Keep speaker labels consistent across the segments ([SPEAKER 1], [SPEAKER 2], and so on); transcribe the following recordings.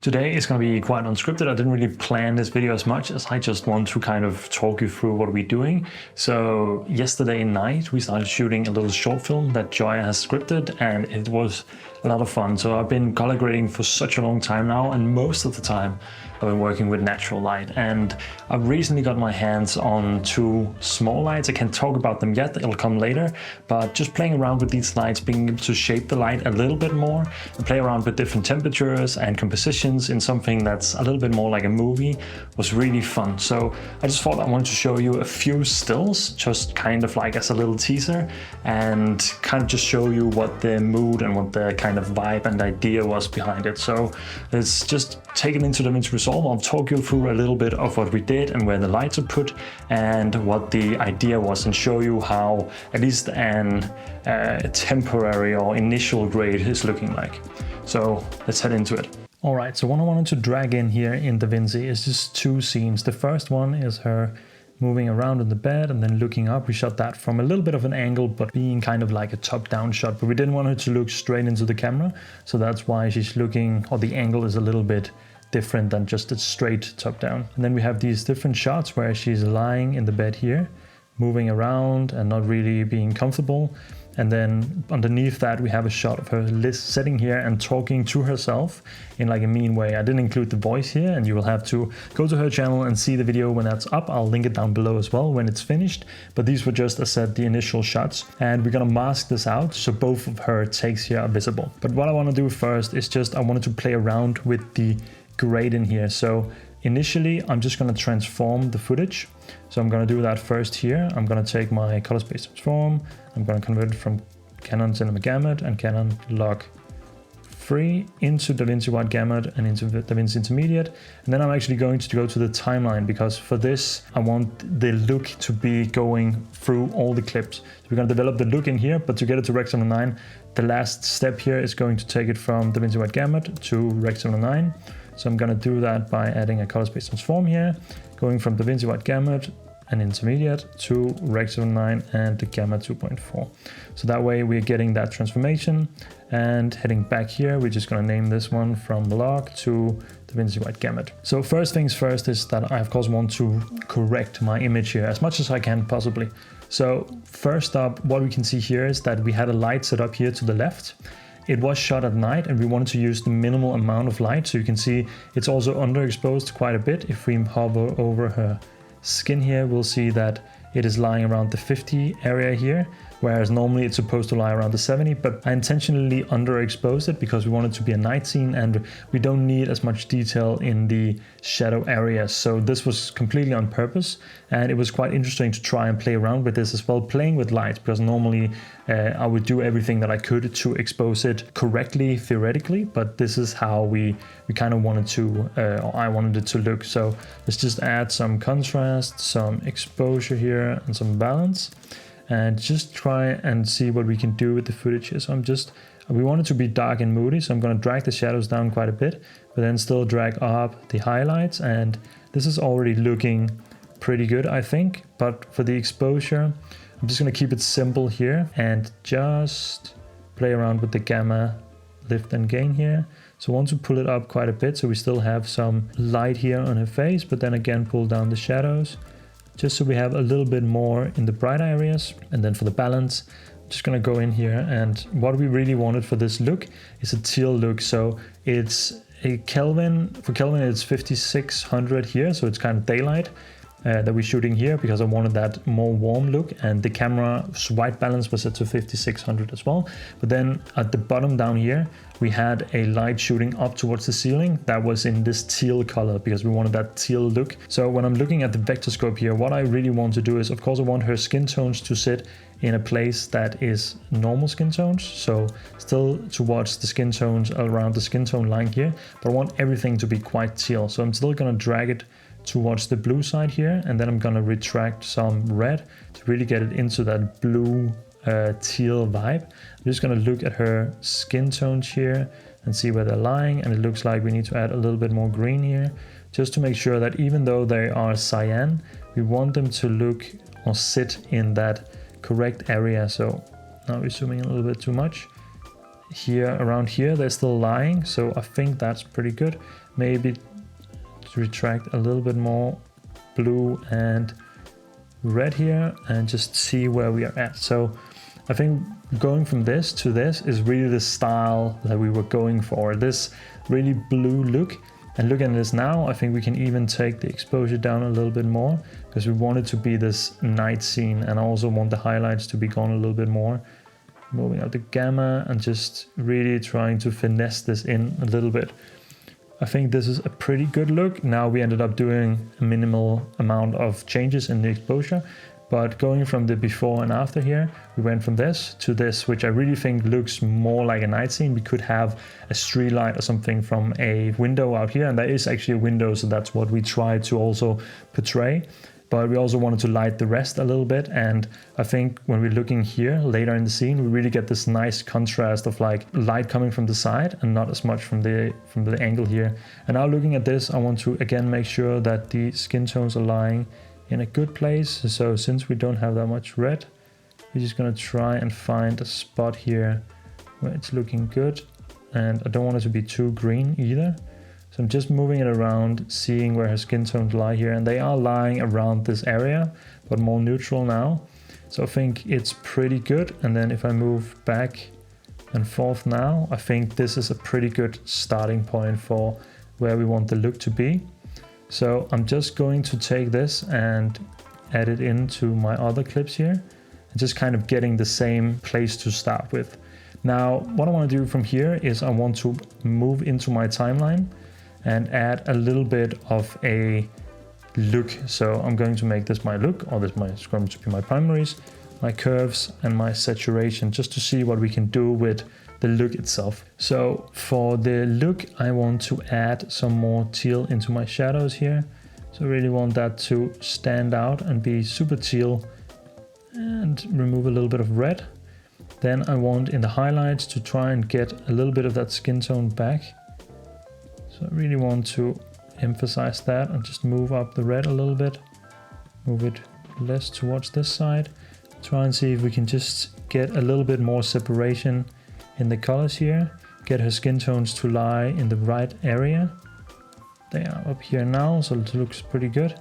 [SPEAKER 1] Today is going to be quite unscripted. I didn't really plan this video as much as I just want to kind of talk you through what we're doing. So yesterday night we started shooting a little short film that Joya has scripted, and it was a lot of fun. So I've been color grading for such a long time now, and most of the time I've been working with natural light, and I've recently got my hands on two small lights. I can't talk about them yet, it'll come later, but just playing around with these lights, being able to shape the light a little bit more and play around with different temperatures and compositions in something that's a little bit more like a movie was really fun. So I just thought I wanted to show you a few stills, just kind of like as a little teaser, and kind of just show you what the mood and what the kind of vibe and idea was behind it. So let's just take it into DaVinci Resolve. I'll talk you through a little bit of what we did and where the lights are put and what the idea was, and show you how at least a temporary or initial grade is looking like. So let's head into it. All right, so what I wanted to drag in here in DaVinci is just two scenes. The first one is her moving around in the bed and then looking up. We shot that from a little bit of an angle, but being kind of like a top-down shot, but we didn't want her to look straight into the camera. So that's why she's looking, or the angle is a little bit different than just a straight top-down. And then we have these different shots where she's lying in the bed here, moving around and not really being comfortable. And then underneath that, we have a shot of her sitting here and talking to herself in like a mean way. I didn't include the voice here, and you will have to go to her channel and see the video when that's up. I'll link it down below as well when it's finished. But these were just, as I said, the initial shots. And we're gonna mask this out so both of her takes here are visible. But what I wanna do first is just, I wanted to play around with the grade in here. So initially, I'm just gonna transform the footage. So I'm gonna do that first here. I'm gonna take my color space transform. I'm gonna convert it from Canon Cinema Gamut and Canon Log 3 into DaVinci Wide Gamut and into DaVinci Intermediate. And then I'm actually going to go to the timeline, because for this, I want the look to be going through all the clips. So we're gonna develop the look in here, but to get it to Rec 709, the last step here is going to take it from DaVinci Wide Gamut to Rec 709. So I'm gonna do that by adding a color space transform here, going from DaVinci Wide Gamut and Intermediate to Rec 709 and the Gamma 2.4. So that way we're getting that transformation, and heading back here, we're just gonna name this one from Log to DaVinci Wide Gamut. So first things first is that I of course want to correct my image here as much as I can possibly. So first up, what we can see here is that we had a light set up here to the left. It was shot at night, and we wanted to use the minimal amount of light. So you can see it's also underexposed quite a bit. If we hover over her skin here, we'll see that it is lying around the 50 area here, whereas normally it's supposed to lie around the 70, but I intentionally underexposed it because we want it to be a night scene and we don't need as much detail in the shadow areas. So this was completely on purpose, and it was quite interesting to try and play around with this as well, playing with light, because normally I would do everything that I could to expose it correctly theoretically, but this is how we kind of wanted to, or I wanted it to look. So let's just add some contrast, some exposure here, and some balance, and just try and see what we can do with the footage here. So we want it to be dark and moody, so I'm going to drag the shadows down quite a bit, but then still drag up the highlights, and this is already looking pretty good, I think. But for the exposure, I'm just going to keep it simple here and just play around with the gamma lift and gain here. So I want to pull it up quite a bit so we still have some light here on her face, but then again pull down the shadows just so we have a little bit more in the bright areas. And then for the balance, I'm just going to go in here, and what we really wanted for this look is a teal look. So it's a Kelvin, for Kelvin it's 5600 here, so it's kind of daylight that we're shooting here, because I wanted that more warm look, and the camera's white balance was set to 5600 as well. But then at the bottom down here, we had a light shooting up towards the ceiling that was in this teal color, because we wanted that teal look. So when I'm looking at the vector scope here, what I really want to do is, of course, I want her skin tones to sit in a place that is normal skin tones, so still towards the skin tones around the skin tone line here, but I want everything to be quite teal. So I'm still gonna drag it towards the blue side here, and then I'm gonna retract some red to really get it into that blue teal vibe. I'm just gonna look at her skin tones here and see where they're lying, and it looks like we need to add a little bit more green here, just to make sure that even though they are cyan, we want them to look or sit in that correct area. So now we're zooming in a little bit too much. Here, around here, they're still lying, so I think that's pretty good. maybe retract a little bit more blue and red here and just see where we are at. So I think going from this to this is really the style that we were going for, this really blue look. And looking at this now, I think we can even take the exposure down a little bit more because we want it to be this night scene, and I also want the highlights to be gone a little bit more. Moving out the gamma and just really trying to finesse this in a little bit. I think this is a pretty good look. Now we ended up doing a minimal amount of changes in the exposure, but going from the before and after here, we went from this to this, which I really think looks more like a night scene. We could have a street light or something from a window out here, and there is actually a window, so that's what we tried to also portray. But we also wanted to light the rest a little bit, and I think when we're looking here later in the scene, we really get this nice contrast of like light coming from the side and not as much from the angle here. And now looking at this, I want to again make sure that the skin tones are lying in a good place. So since we don't have that much red, we're just gonna try and find a spot here where it's looking good, and I don't want it to be too green either. So I'm just moving it around, seeing where her skin tones lie here, and they are lying around this area, but more neutral now. So I think it's pretty good. And then if I move back and forth now, I think this is a pretty good starting point for where we want the look to be. So I'm just going to take this and add it into my other clips here, and just kind of getting the same place to start with. Now, what I want to do from here is I want to move into my timeline and add a little bit of a look. So I'm going to make this my look, or this is going to be my primaries, my curves and my saturation, just to see what we can do with the look itself. So for the look, I want to add some more teal into my shadows here. So I really want that to stand out and be super teal, and remove a little bit of red. Then I want in the highlights to try and get a little bit of that skin tone back. So I really want to emphasize that and just move up the red a little bit, move it less towards this side. Try and see if we can just get a little bit more separation in the colors here, get her skin tones to lie in the right area. They are up here now, so it looks pretty good.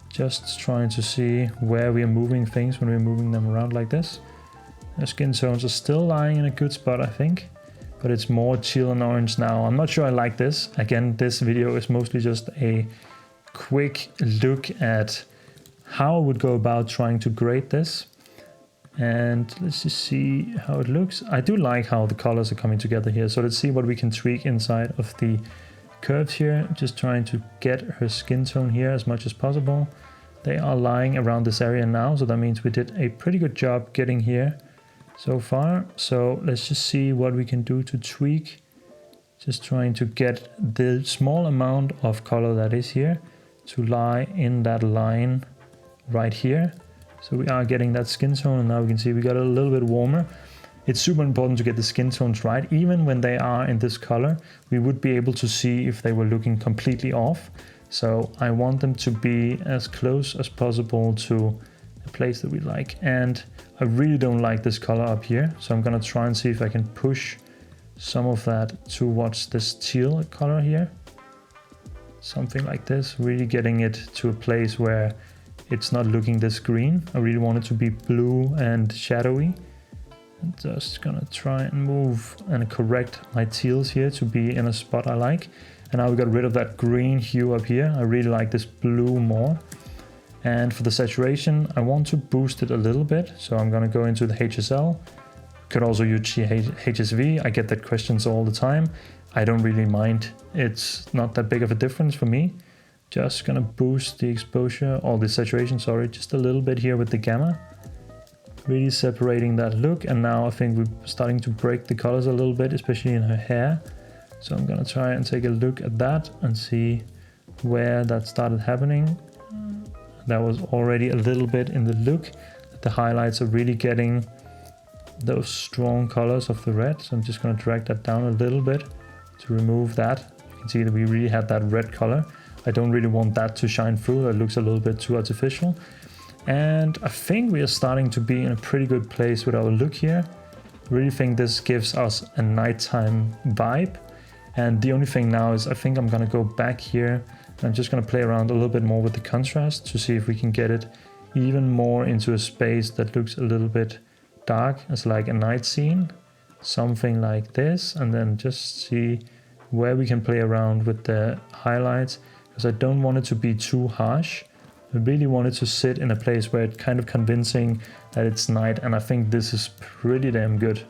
[SPEAKER 1] Just trying to see where we are moving things when we're moving them around like this. The skin tones are still lying in a good spot, I think, but it's more teal and orange now. I'm not sure I like this. Again, this video is mostly just a quick look at how I would go about trying to grade this. And let's just see how it looks. I do like how the colors are coming together here. So let's see what we can tweak inside of the curves here. Just trying to get her skin tone here as much as possible. They are lying around this area now, so that means we did a pretty good job getting here so far. So let's just see what we can do to tweak. Just trying to get the small amount of color that is here to lie in that line right here. So we are getting that skin tone, and now we can see we got a little bit warmer. It's super important to get the skin tones right. Even when they are in this color, we would be able to see if they were looking completely off. So I want them to be as close as possible to a place that we like. And I really don't like this color up here. So I'm gonna try and see if I can push some of that towards this teal color here. Something like this, really getting it to a place where it's not looking this green. I really want it to be blue and shadowy. I'm just gonna try and move and correct my teals here to be in a spot I like. And now we got rid of that green hue up here. I really like this blue more. And for the saturation, I want to boost it a little bit. So I'm gonna go into the HSL. Could also use HSV. I get that questions all the time. I don't really mind. It's not that big of a difference for me. Just gonna boost the exposure, or the saturation, sorry, just a little bit here with the gamma. Really separating that look. And now I think we're starting to break the colors a little bit, especially in her hair. So I'm gonna try and take a look at that and see where that started happening. That was already a little bit in the look. The highlights are really getting those strong colors of the red. So I'm just gonna drag that down a little bit to remove that. You can see that we really had that red color. I don't really want that to shine through. That looks a little bit too artificial. And I think we are starting to be in a pretty good place with our look here. I really think this gives us a nighttime vibe. And the only thing now is I think I'm gonna go back here and I'm just gonna play around a little bit more with the contrast to see if we can get it even more into a space that looks a little bit dark, as like a night scene, something like this, and then just see where we can play around with the highlights, because I don't want it to be too harsh. I really want it to sit in a place where it's kind of convincing that it's night, and I think this is pretty damn good.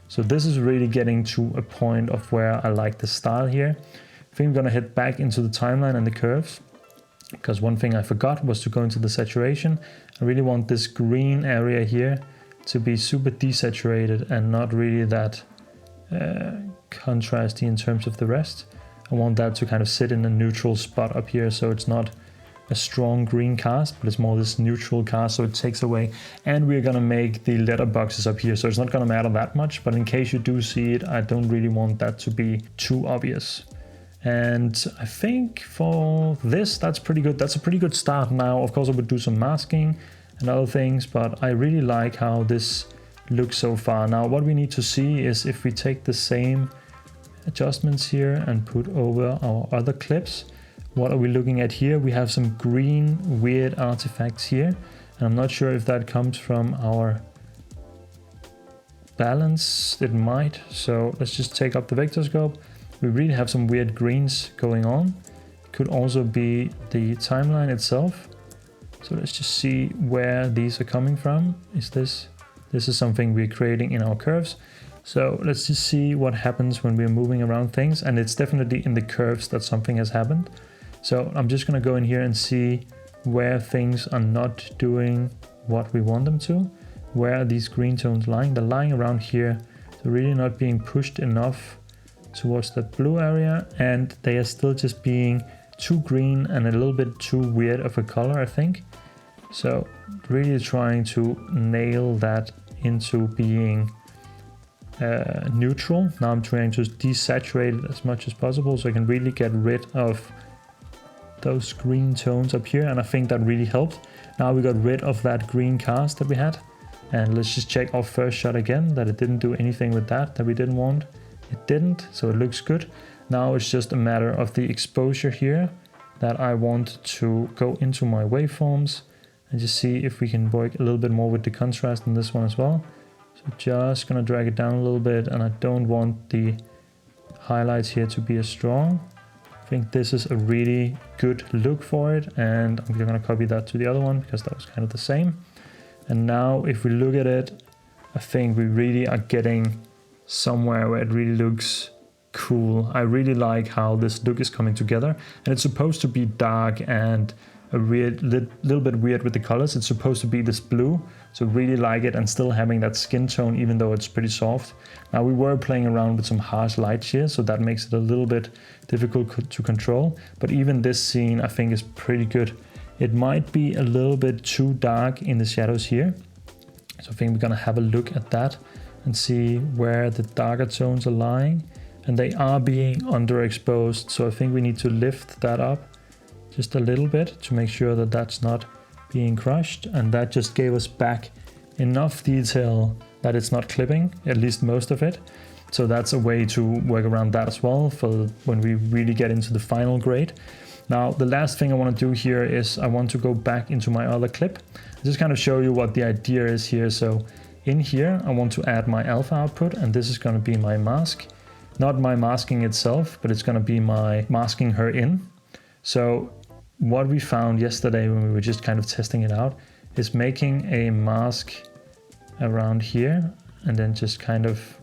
[SPEAKER 1] So this is really getting to a point of where I like the style here. I think I'm gonna head back into the timeline and the curves, because one thing I forgot was to go into the saturation. I really want this green area here to be super desaturated and not really that contrasty in terms of the rest. I want that to kind of sit in a neutral spot up here, so it's not a strong green cast, but it's more this neutral cast, so it takes away. And we're gonna make the letter boxes up here, so it's not gonna matter that much, but in case you do see it, I don't really want that to be too obvious. And I think for this, that's pretty good. That's a pretty good start. Now, of course, I would do some masking and other things, but I really like how this looks so far. Now, what we need to see is if we take the same adjustments here and put over our other clips, what are we looking at here? We have some green weird artifacts here, and I'm not sure if that comes from our balance. It might. So let's just take up the vector scope. We really have some weird greens going on. It could also be the timeline itself. So let's just see where these are coming from. This is something we're creating in our curves. So let's just see what happens when we're moving around things. And it's definitely in the curves that something has happened. So I'm just gonna go in here and see where things are not doing what we want them to. Where are these green tones lying? They're lying around here. They're really not being pushed enough towards the blue area, and they are still just being too green and a little bit too weird of a color, I think. So really trying to nail that into being neutral. Now I'm trying to desaturate it as much as possible so I can really get rid of those green tones up here, and I think that really helped. Now we got rid of that green cast that we had, and let's just check our first shot again, that it didn't do anything with that we didn't want. It didn't, so it looks good. Now it's just a matter of the exposure here that I want to go into my waveforms and just see if we can work a little bit more with the contrast in this one as well. So just gonna drag it down a little bit, and I don't want the highlights here to be as strong. I think this is a really good look for it, and I'm gonna copy that to the other one because that was kind of the same. And now if we look at it, I think we really are getting somewhere where it really looks cool. I really like how this look is coming together, and it's supposed to be dark and a weird, little bit weird with the colors. It's supposed to be this blue, so really like it, and still having that skin tone even though it's pretty soft. Now we were playing around with some harsh lights here, so that makes it a little bit difficult to control, but even this scene I think is pretty good. It might be a little bit too dark in the shadows here, so I think we're gonna have a look at that and see where the darker tones are lying, and they are being underexposed, so I think we need to lift that up just a little bit to make sure that that's not being crushed, and that just gave us back enough detail that it's not clipping, at least most of it. So that's a way to work around that as well for when we really get into the final grade. Now the last thing I want to do here is I want to go back into my other clip, just kind of show you what the idea is here. So in here, I want to add my alpha output, and this is going to be my mask. Not my masking itself, but it's going to be my masking her in. So what we found yesterday when we were just kind of testing it out is making a mask around here and then just kind of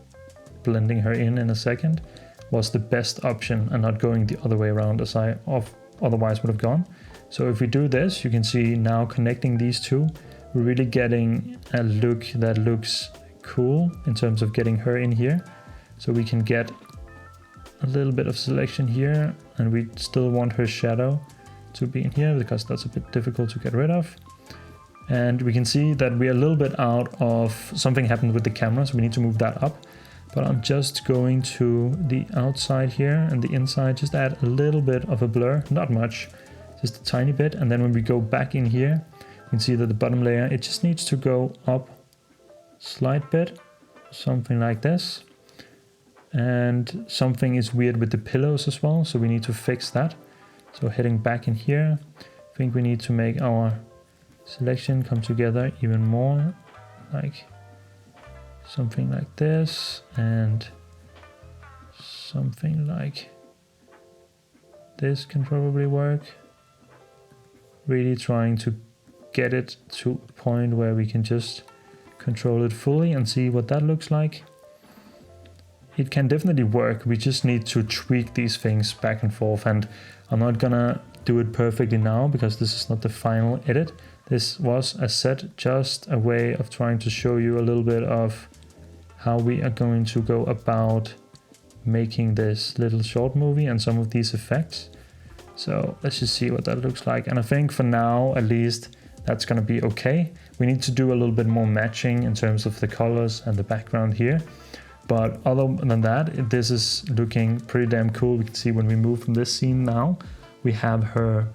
[SPEAKER 1] blending her in a second was the best option, and not going the other way around as I otherwise would have gone. So if we do this, you can see now connecting these two, we're really getting a look that looks cool in terms of getting her in here. So we can get a little bit of selection here, and we still want her shadow to be in here because that's a bit difficult to get rid of. And we can see that we're a little bit out of, something happened with the camera, so we need to move that up. But I'm just going to the outside here and the inside, just add a little bit of a blur, not much, just a tiny bit. And then when we go back in here, you can see that the bottom layer, it just needs to go up a slight bit, something like this. And something is weird with the pillows as well, so we need to fix that. So heading back in here, I think we need to make our selection come together even more, like something like this, and something like this can probably work. Really trying to get it to a point where we can just control it fully and see what that looks like. It can definitely work. We just need to tweak these things back and forth, and I'm not gonna do it perfectly now because this is not the final edit. This was, as said, just a way of trying to show you a little bit of how we are going to go about making this little short movie and some of these effects. So let's just see what that looks like. And I think for now, at least, that's gonna be okay. We need to do a little bit more matching in terms of the colors and the background here. But other than that, this is looking pretty damn cool. We can see when we move from this scene now, we have her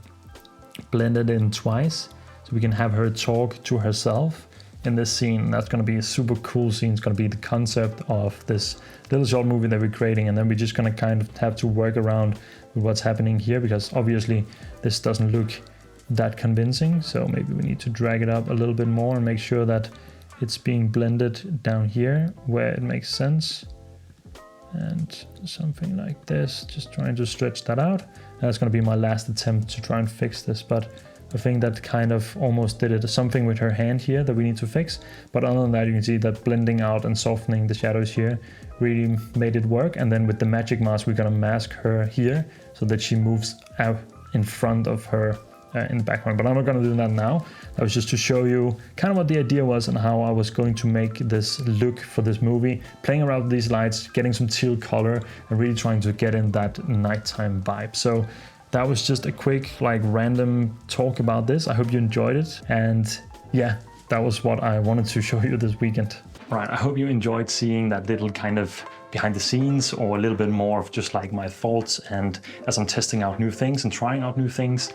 [SPEAKER 1] blended in twice. So we can have her talk to herself in this scene. That's going to be a super cool scene. It's going to be the concept of this little short movie that we're creating. And then we're just going to kind of have to work around with what's happening here, because obviously this doesn't look that convincing. So maybe we need to drag it up a little bit more and make sure that it's being blended down here where it makes sense. And something like this, just trying to stretch that out. That's going to be my last attempt to try and fix this, but I think that kind of almost did it. Something with her hand here that we need to fix. But other than that, you can see that blending out and softening the shadows here really made it work. And then with the magic mask, we're going to mask her here so that she moves out in front of her in the background. But I'm not going to do that now. That was just to show you kind of what the idea was and how I was going to make this look for this movie. Playing around with these lights, getting some teal color, and really trying to get in that nighttime vibe. So that was just a quick, like, random talk about this. I hope you enjoyed it. And yeah, that was what I wanted to show you this weekend. Right, I hope you enjoyed seeing that little kind of behind the scenes, or a little bit more of just like my thoughts and as I'm testing out new things and trying out new things.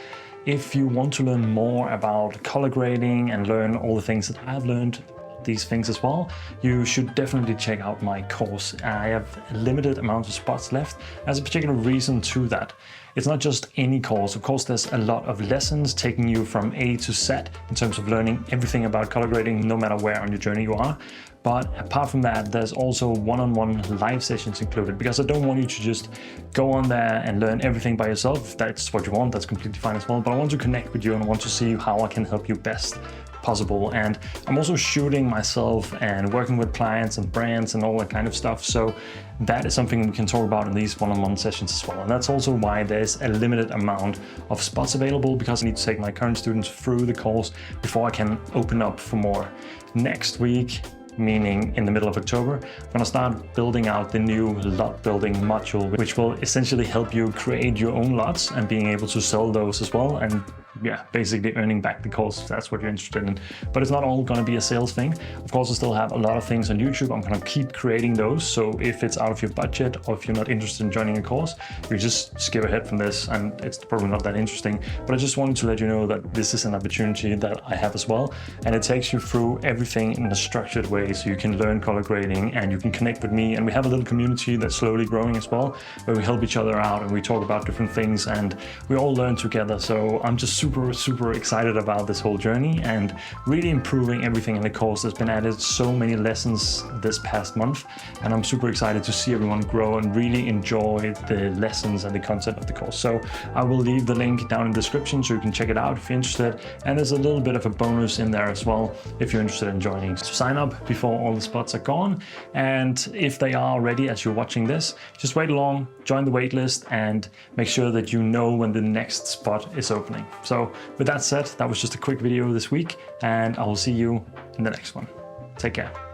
[SPEAKER 1] If you want to learn more about color grading and learn all the things that I've learned, these things as well, you should definitely check out my course. I have a limited amount of spots left. There's a particular reason to that. It's not just any course. Of course, there's a lot of lessons taking you from A to Z in terms of learning everything about color grading, no matter where on your journey you are. But apart from that, there's also one-on-one live sessions included, because I don't want you to just go on there and learn everything by yourself. If that's what you want, that's completely fine as well. But I want to connect with you and want to see how I can help you best possible. And I'm also shooting myself and working with clients and brands and all that kind of stuff. So that is something we can talk about in these one-on-one sessions as well. And that's also why there's a limited amount of spots available, because I need to take my current students through the course before I can open up for more. Next week, meaning in the middle of October, I'm gonna start building out the new LUT building module, which will essentially help you create your own LUTs and being able to sell those as well. And yeah, basically earning back the course if that's what you're interested in. But it's not all going to be a sales thing. Of course, I still have a lot of things on YouTube. I'm going to keep creating those. So if it's out of your budget, or if you're not interested in joining a course, you just skip ahead from this and it's probably not that interesting. But I just wanted to let you know that this is an opportunity that I have as well. And it takes you through everything in a structured way, so you can learn color grading and you can connect with me. And we have a little community that's slowly growing as well, where we help each other out and we talk about different things and we all learn together. So I'm just super excited about this whole journey and really improving everything in the course. There's been added so many lessons this past month, and I'm super excited to see everyone grow and really enjoy the lessons and the content of the course. So I will leave the link down in the description so you can check it out if you're interested, and there's a little bit of a bonus in there as well if you're interested in joining. So sign up before all the spots are gone, and if they are already as you're watching this, just wait along, join the waitlist, and make sure that you know when the next spot is opening. So with that said, that was just a quick video this week, and I will see you in the next one. Take care.